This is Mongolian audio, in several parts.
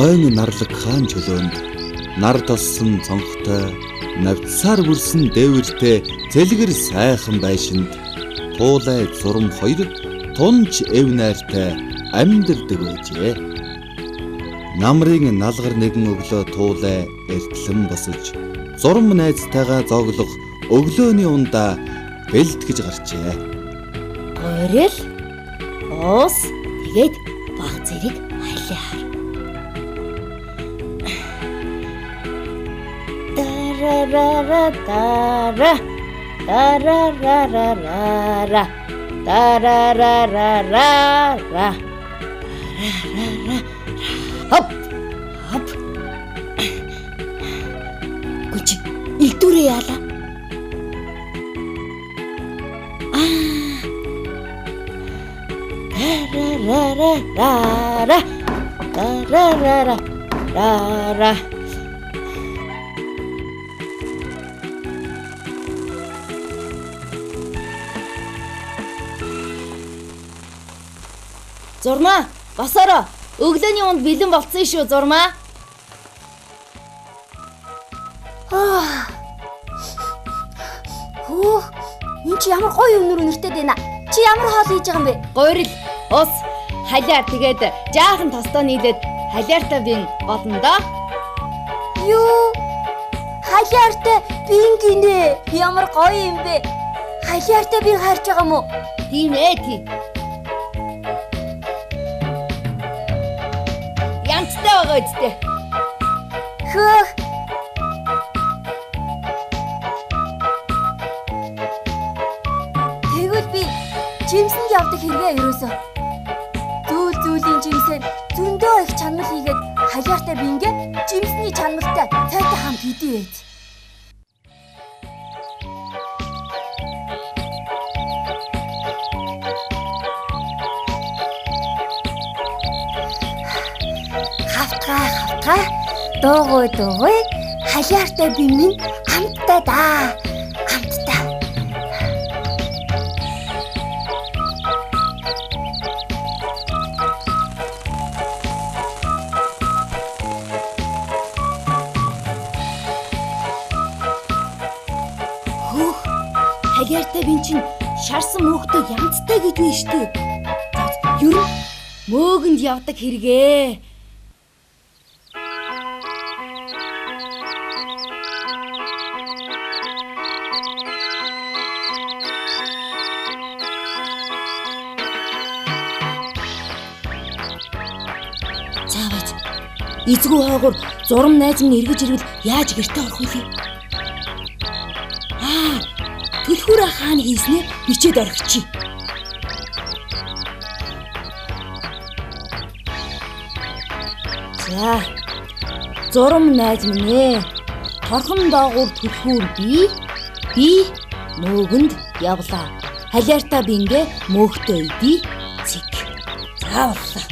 ойн нарлаг хаан чөлөөнд нар тоссон цонхтой навцсаар бүрсэн дээвэртэй зэлгэр сайхан байшинд туулай зурм хоёр тунч эв найртай амьдардаг байжээ. Намрын налгар нэгэн өглөө туулай эртлэн босож зурм найзтайгаа зоглох өглөөний ундаа бэлтгэж гарчээ. Гоорел уус тэгээд баг зэрэг хайлаар. Тарарарара тарарарара тарарарара хоп хоп гүч илдүрээ яала. Тарарарара тарарарара. Зурмаа, басараа. Өглөөний унд бэлэн болцсон шүү, Зурмаа. Энд чи ямар гоё өнөр өнөртэй байна. Чи ямар хоол хийж байгаа юм бэ? Гоорил, ус, халиар тэгээд жаахан тостоо нийлээд халиартай бин болно доо. Юу? Халиартай бин гинэ. Ямар гоё юм бэ? Халиартай бин хайрч байгаа юм уу? Тийм ээ, тийм. Янцтай байгаа үстэй. Хөөх. Тэгвэл би жимсэнд явдаг хэрэгээ ерөөсөө. Зүйлийн жимсэнд зөндөө их чанал хийгээд халиартай бингээ жимсний чаналтай цайтай хамт хийдээ. Хавтгай дуугүй халиартай бин минь хамттай да. Хамттай. Халиартай бин чинь шарсан мөхтэй янзтай гэж байна шүү дээ. Ер нь мөөгөнд явдаг хэрэгээ. Цааваач. Эзгүй хойгоор зурм найз минь эргэж ирвэл яаж гэртээ орох вэ? Төлхөөрөө хаана хийснээ бичээд орхичих. За. Зурм найз минь ээ. Торхон доогуур төлхөөр би мөөгөнд явлаа. Халиартай бингээ мөөгтөө идий. Цэг. Зааваллаа.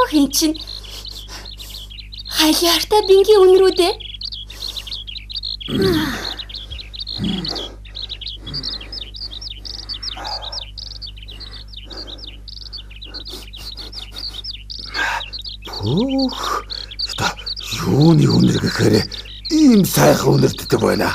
Хин чин халиартай бингийн өнрүүд ээ. Юуны өнөр гэхээр ийм сайхан өнөрддөг байна.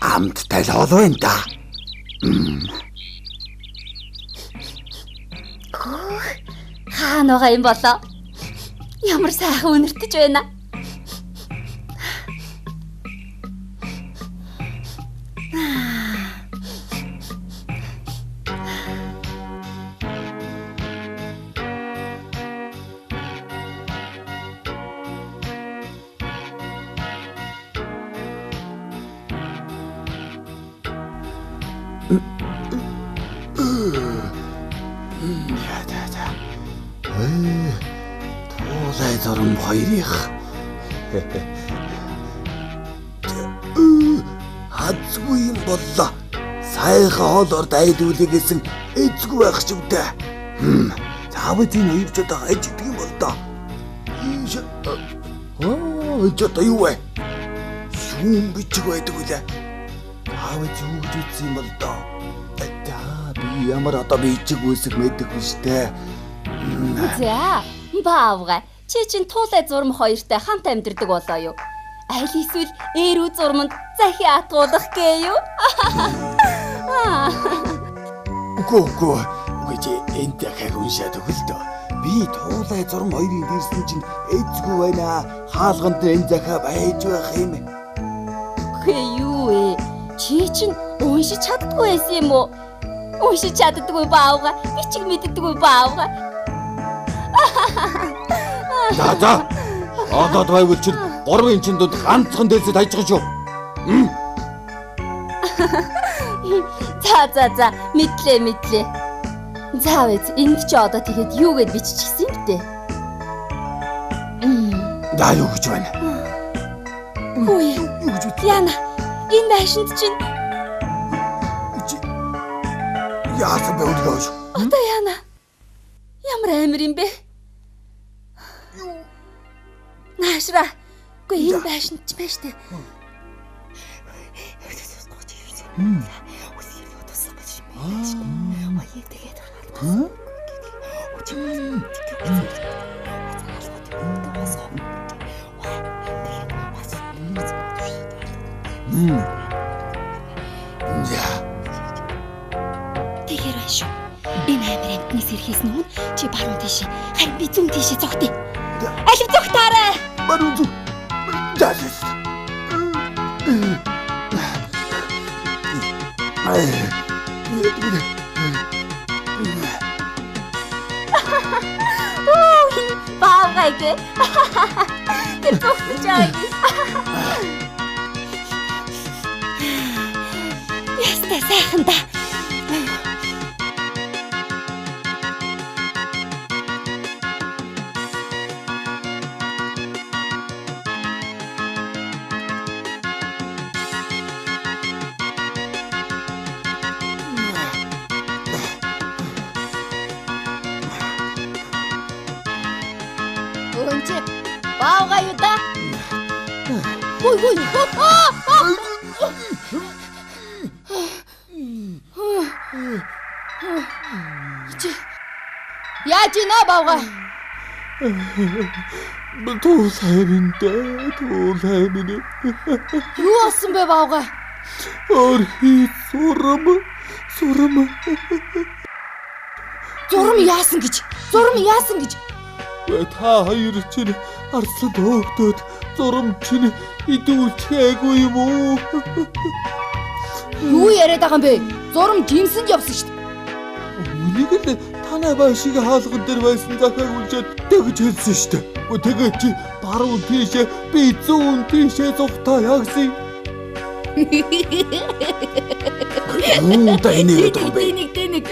Амттай л ол байна да. Хаана байгаа юм болоо? Ямар сайхан өнөртөж байна. Туулай зурм хоёрых. Язгүй юм боллоо. Сайхан хоолоор дайдуулъя гэсэн эзгүй байх ч юм дээ. Заавал энэ хоёр ч одоо хайж идэг юм бол доо. Ч одоо юу вэ? Шүүн бичиг байдаг үлээ. Заавал юу гэж үзсэн юм бол доо. Би ямар одоо бичиг үсэг мэддэг юм штэ. За, баавга. Чи чин туулай зурм хоёртай хамт амьдардаг болоо юу? Аль эсвэл ээрүү зурманд захи атгуулах гээ юу? Үгүй энэ дахиад уншаад өгөл дөө. Би туулай зурм хоёрын дэрсэн чинь эзгүй байна. Хаалганд энэ захиа байж байх юм. Үгүй юу ээ? Чи чин уншиж чаддгүй байсан юм уу? Уншиж чаддгүй баавга. Бичиг мэддэггүй баавга. За. Одоо байвал чи 3 инчин дунд ганцхан дээлсэд хайж байгаа шүү. За. Мэдлээ. Заавал энд ч одоо тэгээд юу гэд биччихсэн юм бэ? Да юу гэж байна? Үгүй юу гэж үү? Яна. Энэ байшинд чинь яасан бэ өглөөш? одоо яана. Ямар амир юм бэ? Наашра. Үгүй энэ байшинд ч байж тээ. Тэгэхээр шүү. Энэ амир амтны сэрхээс нүн чи баруун тийш. Харин би зүүн тийш зогтъё. Алив зогтаарай. Баруун зүг. Дасс. Баавгайг. Тэр зогсож байгааг. Ястай сайхан да. Өнче баавгай юу да? Ой. Яаж ийнэ баавгай? Туулай минь. Юу болсон бэ баавгай? Зурм яасан гэж? Та хоёр чинь арслан хөөгдөөд зурм чинь идүүлчихээгүй юм уу? Юу яриад байгаа юм бэ? Зурм жимсэнд явсан шүү дээ. Үнийг л танай байшиг хаалган дээр байсан захиаг үлжээд тэгж хэлсэн шүү дээ. Тэгээд чи баруун тийшээ би зүүн тийшээ зугтаа ягсан. Нэг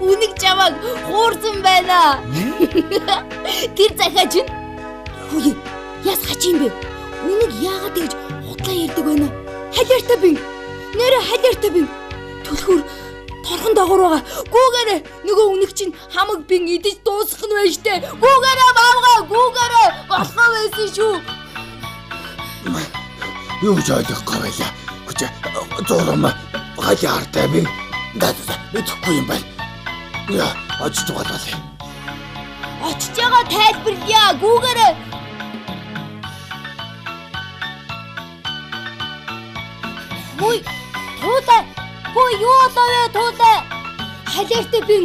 үнийг чамаг хуурсан байна. Тэр захиа чинь хөөе яс хач юм бэ? Үнийг яагаад тэгж хутлаа ярьдаг байна? Халиартай би. Нэрэ халиартай би. Түлхүүр торхон дагуур байгаа. Гүүгээрээ нөгөө үнийг чинь хамаг бин идэж дуусгах нь байж тээ. Гүүгээрээ баавгаа гүүгээрээ болохоо байсан шүү. Юу ч ойлгохгүй байлаа. Хүчээ зурм халиартай би. Мэдхгүй юм байна. Яа, очиж байгаа. Очиж байгаа тайлбарлая. Гүүгээрээ. Хөөе, туулаа. Хөөе, юу болоо туулаа. Халиартай би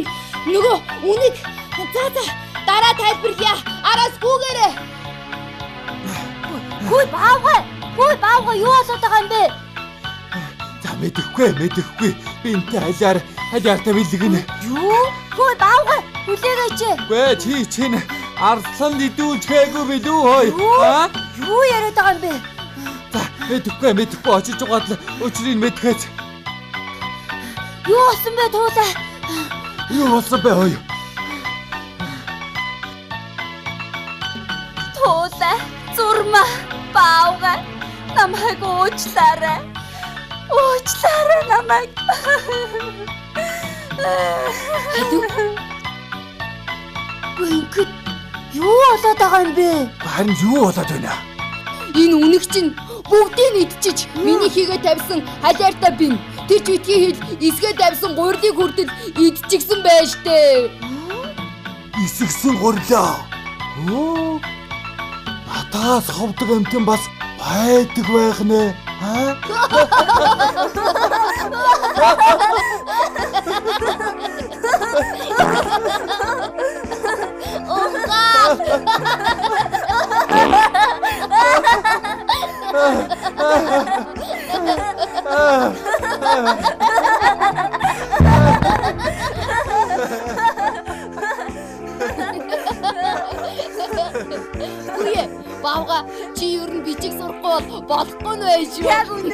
нөгөө үнийг за дараа тайлбарлая. Араас гүүгээрээ. Хөөе баавга юу болоод байгаа юм бэ? За мэдэхгүй. Би энтэй халиартай бэлгэнэ. Юу? Хөөе баавга хүлээгээч. Гүй чи чинь арслан идүүлчихээгүй билүү хөөе. Юу яриад байгаа юм бэ? За мэдэхгүй очиж угаад л өчрийг мэдхээч. Юу болсон бэ туулаа? Юу болсон бэ хөөе? Туулаа зурма баавга намайг уучлаарай. Уучлаарай намайг. Ингээд юу болоод байгаа юм бэ? Харин юу болоод байна? Энэ үнэг чинь бүгдийг идчихэж миний хийгээ тавьсан халиартай бин. Тэр ч үтгий хэл эсгээ тавьсан гурилыг хүртэл идчихсэн байж тээ. Исгсэн гурлаа. Оо. Надаас ховдөг амтэн бас байдаг байх нэ. Үе, баага чи ер нь бичиг сурахгүй болохгүй нь байж юу? Яг үнэ.